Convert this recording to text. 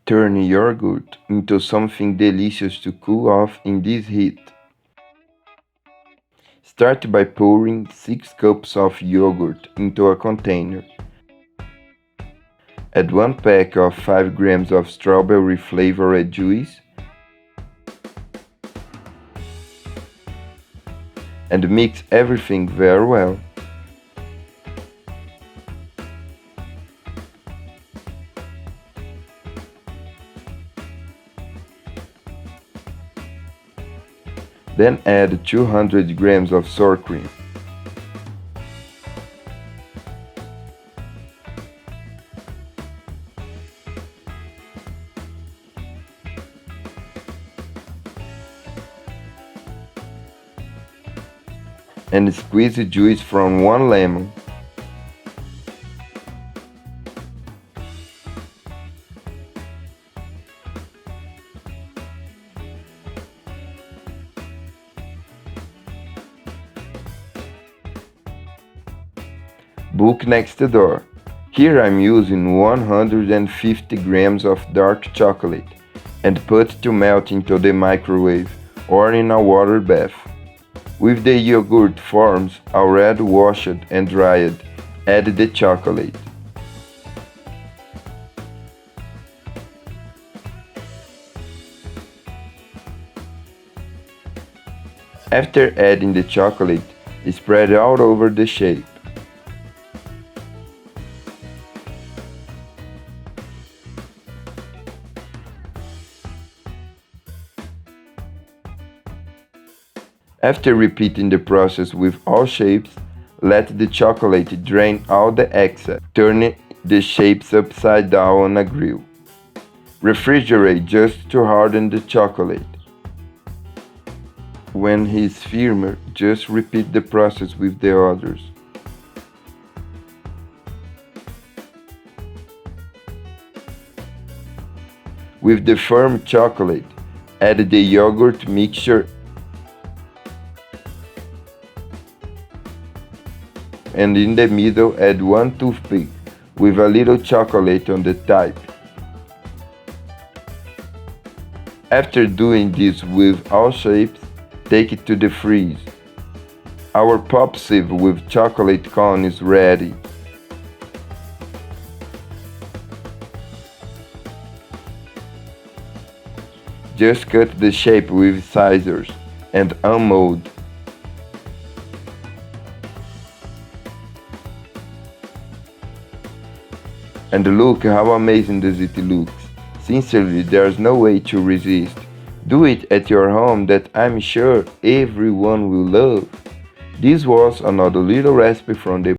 Turn yogurt into something delicious to cool off in this heat. Start by pouring 6 cups of yogurt into a container. Add 1 pack of 5 grams of strawberry flavored juice and mix everything very well. Then add 200 grams of sour cream. And squeeze the juice from 1 lemon. Book next door. Here I'm using 150 grams of dark chocolate and put to melt into the microwave or in a water bath. With the yogurt forms already washed and dried, add the chocolate. After adding the chocolate, spread all over the shape. After repeating the process with all shapes, let the chocolate drain all the excess, turning the shapes upside down on a grill. Refrigerate just to harden the chocolate. When he is firmer, just repeat the process with the others. With the firm chocolate, add the yogurt mixture and in the middle add 1 toothpick with a little chocolate on the tip. After doing this with all shapes, take it to the freeze. Our pop sieve with chocolate cone is ready. Just cut the shape with scissors and unmold. And look how amazing does it looks. Sincerely, there's no way to resist. Do it at your home that I'm sure everyone will love. This was another little recipe from the